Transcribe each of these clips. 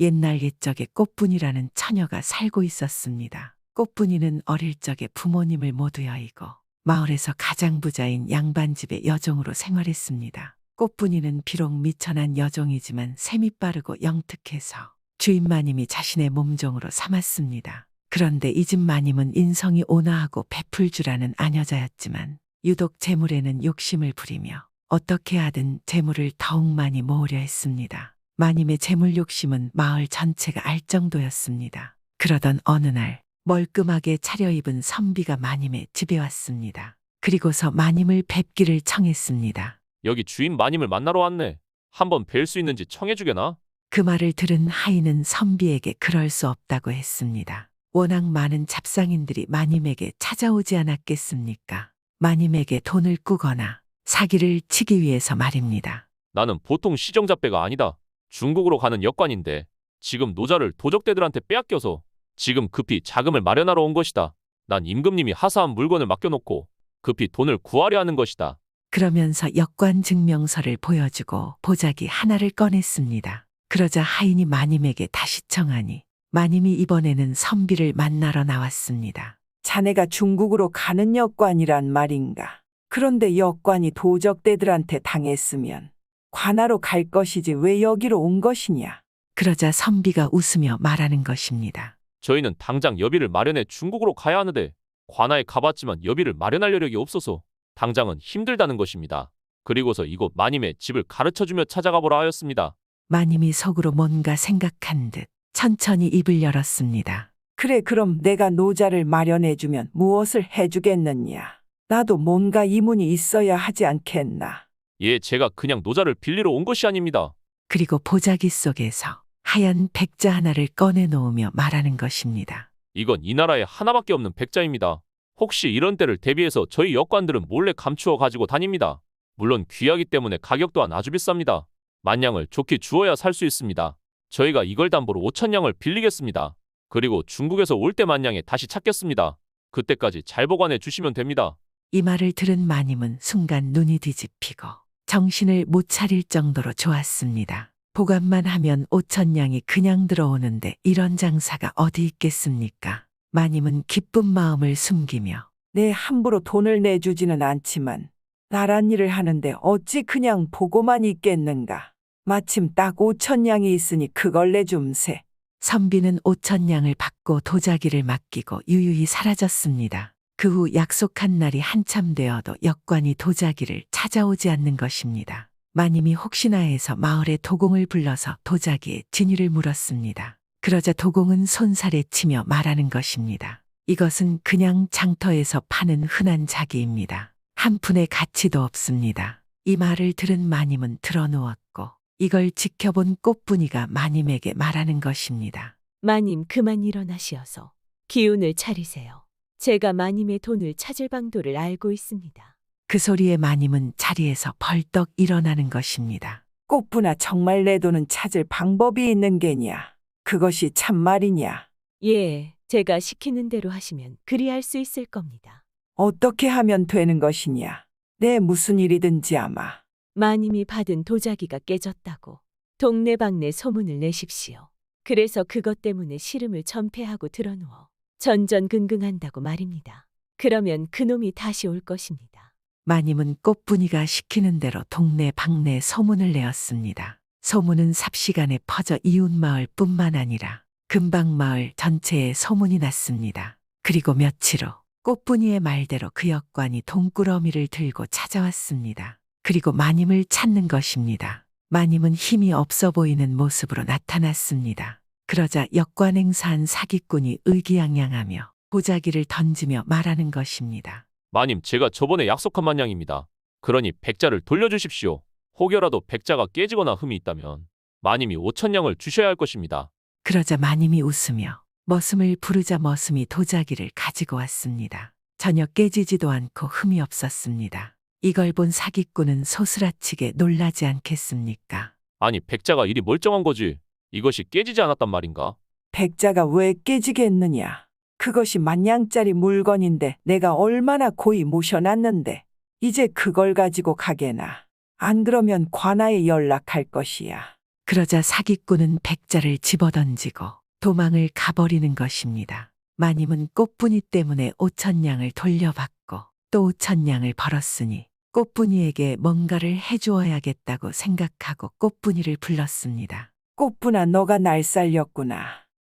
옛날 옛적에 꽃분이라는 처녀가 살고 있었습니다. 꽃분이는 어릴 적에 부모님을 모두 여의고 마을에서 가장 부자인 양반집의 여종으로 생활했습니다. 꽃분이는 비록 미천한 여종이지만 셈이 빠르고 영특해서 주인 마님이 자신의 몸종으로 삼았습니다. 그런데 이 집 마님은 인성이 온화하고 베풀 줄 아는 아녀자였지만 유독 재물에는 욕심을 부리며 어떻게 하든 재물을 더욱 많이 모으려 했습니다. 마님의 재물 욕심은 마을 전체가 알 정도였습니다. 그러던 어느 날 멀끔하게 차려입은 선비가 마님의 집에 왔습니다. 그리고서 마님을 뵙기를 청했습니다. 여기 주인 마님을 만나러 왔네. 한번 뵐 수 있는지 청해주게나? 그 말을 들은 하인은 선비에게 그럴 수 없다고 했습니다. 워낙 많은 잡상인들이 마님에게 찾아오지 않았겠습니까? 마님에게 돈을 꾸거나 사기를 치기 위해서 말입니다. 나는 보통 시정잡배가 아니다. 중국으로 가는 역관인데 지금 노자를 도적대들한테 빼앗겨서 지금 급히 자금을 마련하러 온 것이다. 난 임금님이 하사한 물건을 맡겨놓고 급히 돈을 구하려 하는 것이다. 그러면서 역관 증명서를 보여주고 보자기 하나를 꺼냈습니다. 그러자 하인이 마님에게 다시 청하니 마님이 이번에는 선비를 만나러 나왔습니다. 자네가 중국으로 가는 역관이란 말인가? 그런데 역관이 도적대들한테 당했으면 관하로 갈 것이지 왜 여기로 온 것이냐? 그러자 선비가 웃으며 말하는 것입니다. 저희는 당장 여비를 마련해 중국으로 가야 하는데 관아에 가봤지만 여비를 마련할 여력이 없어서 당장은 힘들다는 것입니다. 그리고서 이곳 마님의 집을 가르쳐주며 찾아가 보라 하였습니다. 마님이 속으로 뭔가 생각한 듯 천천히 입을 열었습니다. 그래, 그럼 내가 노자를 마련해주면 무엇을 해주겠느냐? 나도 뭔가 이문이 있어야 하지 않겠나? 예, 제가 그냥 노자를 빌리러 온 것이 아닙니다. 그리고 보자기 속에서 하얀 백자 하나를 꺼내놓으며 말하는 것입니다. 이건 이 나라에 하나밖에 없는 백자입니다. 혹시 이런 때를 대비해서 저희 역관들은 몰래 감추어 가지고 다닙니다. 물론 귀하기 때문에 가격 또한 아주 비쌉니다. 만냥을 좋게 주어야 살 수 있습니다. 저희가 이걸 담보로 5,000냥을 빌리겠습니다. 그리고 중국에서 올 때 만냥에 다시 찾겠습니다. 그때까지 잘 보관해 주시면 됩니다. 이 말을 들은 마님은 순간 눈이 뒤집히고 정신을 못 차릴 정도로 좋았습니다. 보관만 하면 5,000냥이 그냥 들어오는데 이런 장사가 어디 있겠습니까? 마님은 기쁜 마음을 숨기며 내 함부로 돈을 내주지는 않지만 나란 일을 하는데 어찌 그냥 보고만 있겠는가? 마침 딱 5,000냥이 있으니 그걸 내줌세. 선비는 5,000냥을 받고 도자기를 맡기고 유유히 사라졌습니다. 그 후 약속한 날이 한참 되어도 역관이 도자기를 찾아오지 않는 것입니다. 마님이 혹시나 해서 마을에 도공을 불러서 도자기의 진위를 물었습니다. 그러자 도공은 손살에 치며 말하는 것입니다. 이것은 그냥 장터에서 파는 흔한 자기입니다. 한 푼의 가치도 없습니다. 이 말을 들은 마님은 드러누웠고 이걸 지켜본 꽃분이가 마님에게 말하는 것입니다. 마님 그만 일어나시어서 기운을 차리세요. 제가 마님의 돈을 찾을 방도를 알고 있습니다. 그 소리에 마님은 자리에서 벌떡 일어나는 것입니다. 꽃분아, 정말 내 돈은 찾을 방법이 있는 게냐? 그것이 참말이냐? 예, 제가 시키는 대로 하시면 그리할 수 있을 겁니다. 어떻게 하면 되는 것이냐? 내 무슨 일이든지 아마. 마님이 받은 도자기가 깨졌다고 동네방네 소문을 내십시오. 그래서 그것 때문에 시름을 전폐하고 드러누워 전전긍긍한다고 말입니다. 그러면 그놈이 다시 올 것입니다. 마님은 꽃분이가 시키는 대로 동네 방네 소문을 내었습니다. 소문은 삽시간에 퍼져 이웃마을 뿐만 아니라 근방마을 전체에 소문이 났습니다. 그리고 며칠 후 꽃분이의 말대로 그 역관이 돈꾸러미를 들고 찾아왔습니다. 그리고 마님을 찾는 것입니다. 마님은 힘이 없어 보이는 모습으로 나타났습니다. 그러자 역관 행사한 사기꾼이 의기양양하며 보자기를 던지며 말하는 것입니다. 마님, 제가 저번에 약속한 만냥입니다. 그러니 백자를 돌려주십시오. 혹여라도 백자가 깨지거나 흠이 있다면 마님이 5,000냥을 주셔야 할 것입니다. 그러자 마님이 웃으며 머슴을 부르자 머슴이 도자기를 가지고 왔습니다. 전혀 깨지지도 않고 흠이 없었습니다. 이걸 본 사기꾼은 소스라치게 놀라지 않겠습니까? 아니, 백자가 이리 멀쩡한 거지. 이것이 깨지지 않았단 말인가? 백자가 왜 깨지겠느냐? 그것이 만냥짜리 물건인데 내가 얼마나 고이 모셔놨는데 이제 그걸 가지고 가게나. 안 그러면 관아에 연락할 것이야. 그러자 사기꾼은 백자를 집어던지고 도망을 가버리는 것입니다. 마님은 꽃분이 때문에 5,000냥을 돌려받고 또 5,000냥을 벌었으니 꽃분이에게 뭔가를 해주어야겠다고 생각하고 꽃분이를 불렀습니다. 꽃분아, 너가 날 살렸구나.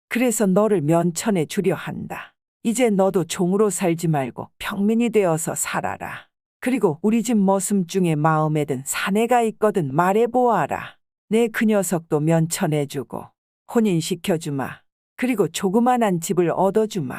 그래서 너를 면천에 주려 한다. 이제 너도 종으로 살지 말고 평민이 되어서 살아라. 그리고 우리 집 머슴 중에 마음에 든 사내가 있거든 말해보아라. 내 그 녀석도 면천해주고 혼인시켜주마. 그리고 조그만한 집을 얻어주마.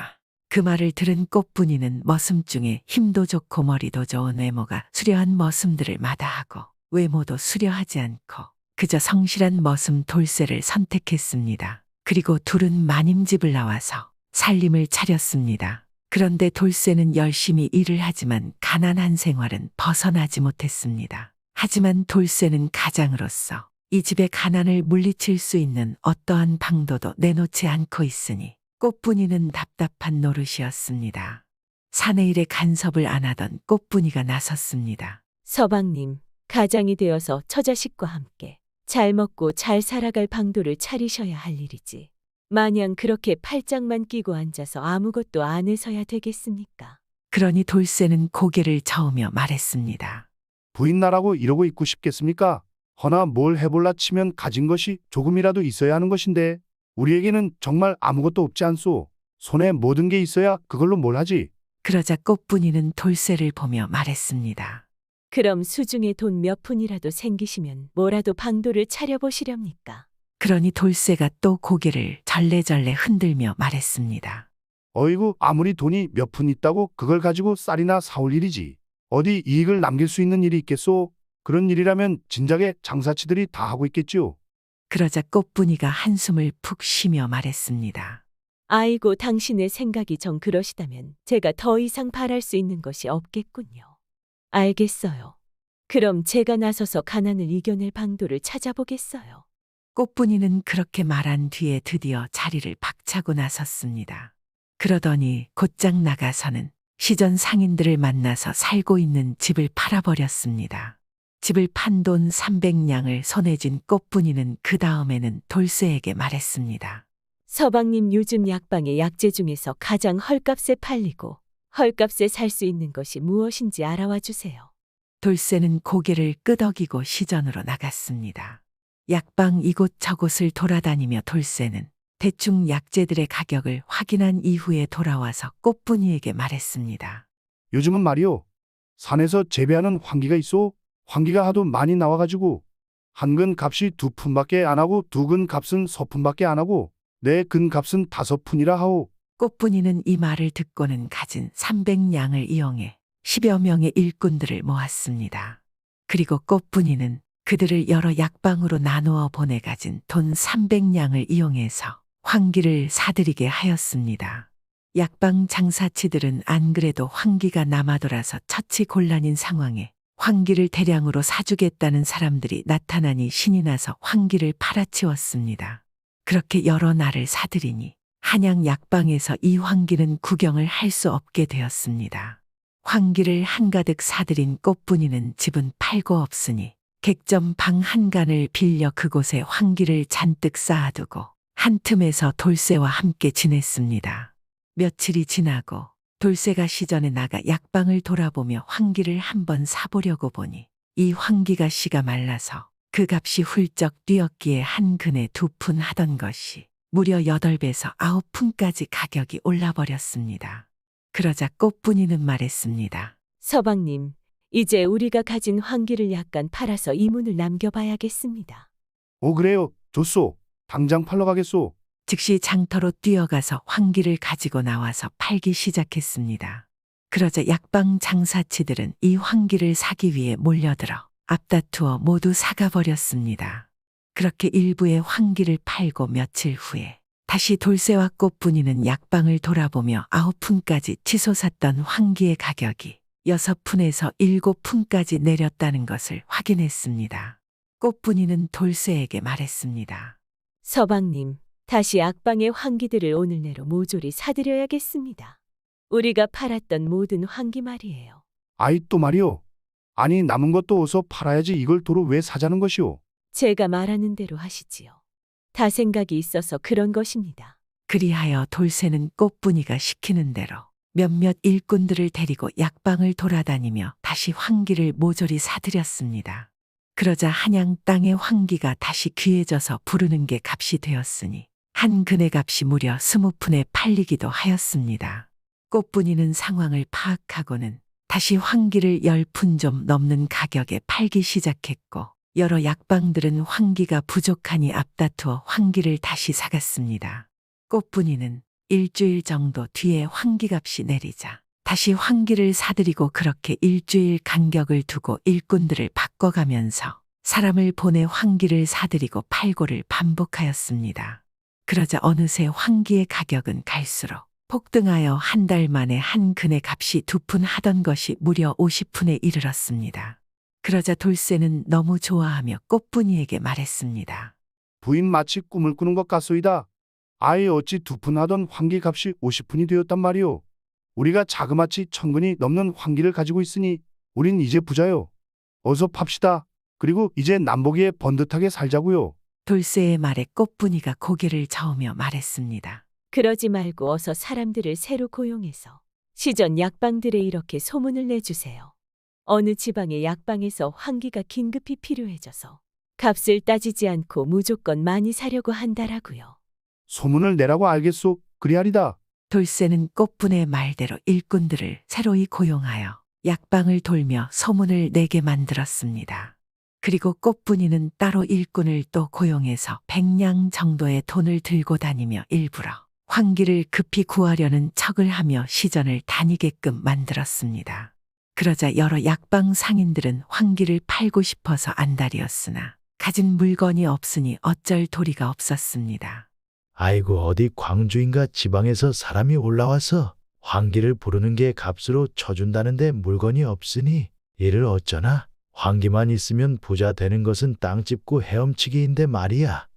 그 말을 들은 꽃분이는 머슴 중에 힘도 좋고 머리도 좋은 외모가 수려한 머슴들을 마다하고 외모도 수려하지 않고 그저 성실한 머슴 돌쇠를 선택했습니다. 그리고 둘은 마님집을 나와서 살림을 차렸습니다. 그런데 돌쇠는 열심히 일을 하지만 가난한 생활은 벗어나지 못했습니다. 하지만 돌쇠는 가장으로서 이 집의 가난을 물리칠 수 있는 어떠한 방도도 내놓지 않고 있으니 꽃분이는 답답한 노릇이었습니다. 사내 일에 간섭을 안 하던 꽃분이가 나섰습니다. 서방님, 가장이 되어서 처자식과 함께 잘 먹고 잘 살아갈 방도를 차리셔야 할 일이지. 마냥 그렇게 팔짱만 끼고 앉아서 아무것도 안 해서야 되겠습니까? 그러니 돌쇠는 고개를 저으며 말했습니다. 부인 나라고 이러고 있고 싶겠습니까? 허나 뭘 해볼라 치면 가진 것이 조금이라도 있어야 하는 것인데 우리에게는 정말 아무것도 없지 않소. 손에 모든 게 있어야 그걸로 뭘 하지. 그러자 꽃분이는 돌쇠를 보며 말했습니다. 그럼 수중에 돈 몇 푼이라도 생기시면 뭐라도 방도를 차려보시렵니까? 그러니 돌쇠가 또 고개를 절레절레 흔들며 말했습니다. 어이구, 아무리 돈이 몇 푼 있다고 그걸 가지고 쌀이나 사올 일이지. 어디 이익을 남길 수 있는 일이 있겠소? 그런 일이라면 진작에 장사치들이 다 하고 있겠지요. 그러자 꽃분이가 한숨을 푹 쉬며 말했습니다. 아이고, 당신의 생각이 정 그러시다면 제가 더 이상 바랄 수 있는 것이 없겠군요. 알겠어요. 그럼 제가 나서서 가난을 이겨낼 방도를 찾아보겠어요. 꽃분이는 그렇게 말한 뒤에 드디어 자리를 박차고 나섰습니다. 그러더니 곧장 나가서는 시전 상인들을 만나서 살고 있는 집을 팔아버렸습니다. 집을 판 돈 300냥을 손에 쥔 꽃분이는 그 다음에는 돌쇠에게 말했습니다. 서방님, 요즘 약방의 약재 중에서 가장 헐값에 팔리고 헐값에 살 수 있는 것이 무엇인지 알아와 주세요. 돌쇠는 고개를 끄덕이고 시전으로 나갔습니다. 약방 이곳저곳을 돌아다니며 돌쇠는 대충 약재들의 가격을 확인한 이후에 돌아와서 꽃분이에게 말했습니다. 요즘은 말이요. 산에서 재배하는 황기가 있어. 황기가 하도 많이 나와가지고 한 근 값이 2푼밖에 안 하고 두 근 값은 서푼밖에 안 하고 네 근 값은 5푼이라 하오. 꽃분이는 이 말을 듣고는 가진 300냥을 이용해 10여 명의 일꾼들을 모았습니다. 그리고 꽃분이는 그들을 여러 약방으로 나누어 보내 가진 돈 300냥을 이용해서 황기를 사들이게 하였습니다. 약방 장사치들은 안 그래도 황기가 남아돌아서 처치곤란인 상황에 황기를 대량으로 사주겠다는 사람들이 나타나니 신이 나서 황기를 팔아치웠습니다. 그렇게 여러 날을 사들이니 한양 약방에서 이 황기는 구경을 할 수 없게 되었습니다. 황기를 한가득 사들인 꽃분이는 집은 팔고 없으니 객점 방 한간을 빌려 그곳에 황기를 잔뜩 쌓아두고 한 틈에서 돌쇠와 함께 지냈습니다. 며칠이 지나고 돌쇠가 시전에 나가 약방을 돌아보며 황기를 한번 사보려고 보니 이 황기가 씨가 말라서 그 값이 훌쩍 뛰었기에 한 근에 2푼 하던 것이 무려 8배에서 9푼까지 가격이 올라버렸습니다. 그러자 꽃분이는 말했습니다. 서방님, 이제 우리가 가진 황기를 약간 팔아서 이문을 남겨봐야겠습니다. 오, 그래요. 좋소. 당장 팔러 가겠소. 즉시 장터로 뛰어가서 황기를 가지고 나와서 팔기 시작했습니다. 그러자 약방 장사치들은 이 황기를 사기 위해 몰려들어 앞다투어 모두 사가버렸습니다. 그렇게 일부의 황기를 팔고 며칠 후에 다시 돌쇠와 꽃분이는 약방을 돌아보며 9푼까지 치솟았던 황기의 가격이 6푼에서 7푼까지 내렸다는 것을 확인했습니다. 꽃분이는 돌쇠에게 말했습니다. 서방님, 다시 약방의 황기들을 오늘 내로 모조리 사드려야겠습니다. 우리가 팔았던 모든 황기 말이에요. 아이, 또 말이요. 아니, 남은 것도 어서 팔아야지 이걸 도로 왜 사자는 것이오. 제가 말하는 대로 하시지요. 다 생각이 있어서 그런 것입니다. 그리하여 돌쇠는 꽃분이가 시키는 대로 몇몇 일꾼들을 데리고 약방을 돌아다니며 다시 황기를 모조리 사들였습니다. 그러자 한양 땅의 황기가 다시 귀해져서 부르는 게 값이 되었으니 한 근의 값이 무려 20푼에 팔리기도 하였습니다. 꽃분이는 상황을 파악하고는 다시 황기를 10푼 좀 넘는 가격에 팔기 시작했고 여러 약방들은 황기가 부족하니 앞다투어 황기를 다시 사갔습니다. 꽃분이는 일주일 정도 뒤에 황기값이 내리자 다시 황기를 사들이고 그렇게 일주일 간격을 두고 일꾼들을 바꿔가면서 사람을 보내 황기를 사들이고 팔고를 반복하였습니다. 그러자 어느새 황기의 가격은 갈수록 폭등하여 한 달 만에 한 근의 값이 2푼 하던 것이 무려 50푼에 이르렀습니다. 그러자 돌쇠는 너무 좋아하며 꽃분이에게 말했습니다. 부인 마치 꿈을 꾸는 것 같소이다. 아예 어찌 2푼 하던 황기 값이 50푼이 되었단 말이오. 우리가 자그마치 1000근이 넘는 황기를 가지고 있으니 우린 이제 부자요. 어서 팝시다. 그리고 이제 남보기에 번듯하게 살자고요. 돌쇠의 말에 꽃분이가 고개를 저으며 말했습니다. 그러지 말고 어서 사람들을 새로 고용해서 시전 약방들에 이렇게 소문을 내주세요. 어느 지방의 약방에서 황기가 긴급히 필요해져서 값을 따지지 않고 무조건 많이 사려고 한다라고요. 소문을 내라고 알겠소. 그리하리다. 돌쇠는 꽃분의 말대로 일꾼들을 새로이 고용하여 약방을 돌며 소문을 내게 만들었습니다. 그리고 꽃분이는 따로 일꾼을 또 고용해서 100냥 정도의 돈을 들고 다니며 일부러 황기를 급히 구하려는 척을 하며 시전을 다니게끔 만들었습니다. 그러자 여러 약방 상인들은 황기를 팔고 싶어서 안달이었으나 가진 물건이 없으니 어쩔 도리가 없었습니다. 아이고 어디 광주인가 지방에서 사람이 올라와서 황기를 부르는 게 값으로 쳐준다는데 물건이 없으니 이를 어쩌나. 황기만 있으면 부자 되는 것은 땅 짚고 헤엄치기인데 말이야.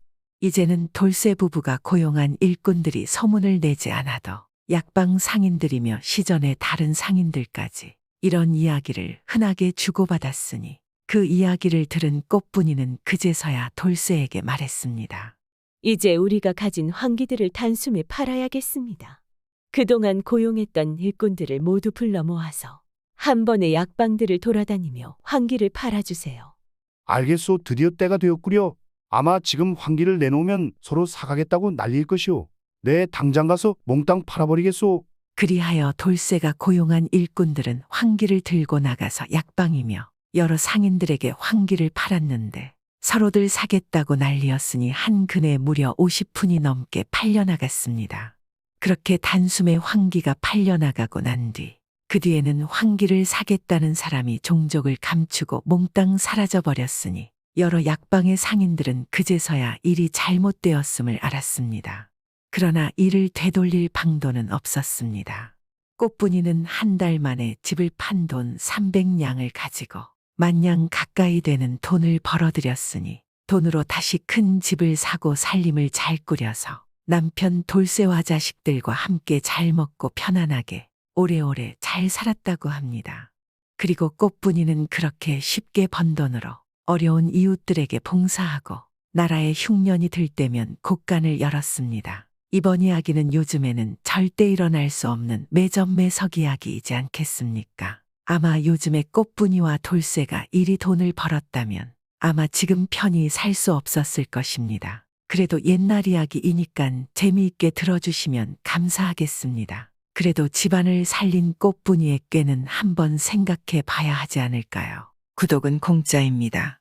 이제는 돌쇠 부부가 고용한 일꾼들이 소문을 내지 않아도 약방 상인들이며 시전의 다른 상인들까지 이런 이야기를 흔하게 주고받았으니 그 이야기를 들은 꽃분이는 그제서야 돌쇠에게 말했습니다. 이제 우리가 가진 황기들을 단숨에 팔아야겠습니다. 그동안 고용했던 일꾼들을 모두 불러 모아서 한 번에 약방들을 돌아다니며 황기를 팔아주세요. 알겠소. 드디어 때가 되었구려. 아마 지금 황기를 내놓으면 서로 사가겠다고 난리일 것이오. 네, 당장 가서 몽땅 팔아버리겠소. 그리하여 돌쇠가 고용한 일꾼들은 황기를 들고 나가서 약방이며 여러 상인들에게 황기를 팔았는데 서로들 사겠다고 난리였으니 한 근에 무려 50푼이 넘게 팔려나갔습니다. 그렇게 단숨에 황기가 팔려나가고 난 뒤 그 뒤에는 황기를 사겠다는 사람이 종족을 감추고 몽땅 사라져버렸으니 여러 약방의 상인들은 그제서야 일이 잘못되었음을 알았습니다. 그러나 이를 되돌릴 방도는 없었습니다. 꽃분이는 한 달 만에 집을 판 돈 300냥을 가지고 10,000냥 가까이 되는 돈을 벌어들였으니 돈으로 다시 큰 집을 사고 살림을 잘 꾸려서 남편 돌쇠와 자식들과 함께 잘 먹고 편안하게 오래오래 잘 살았다고 합니다. 그리고 꽃분이는 그렇게 쉽게 번 돈으로 어려운 이웃들에게 봉사하고 나라에 흉년이 들 때면 곳간을 열었습니다. 이번 이야기는 요즘에는 절대 일어날 수 없는 매점매석 이야기이지 않겠습니까? 아마 요즘에 꽃분이와 돌쇠가 이리 돈을 벌었다면 아마 지금 편히 살 수 없었을 것입니다. 그래도 옛날 이야기이니까 재미있게 들어주시면 감사하겠습니다. 그래도 집안을 살린 꽃분이의 꾀는 한번 생각해 봐야 하지 않을까요? 구독은 공짜입니다.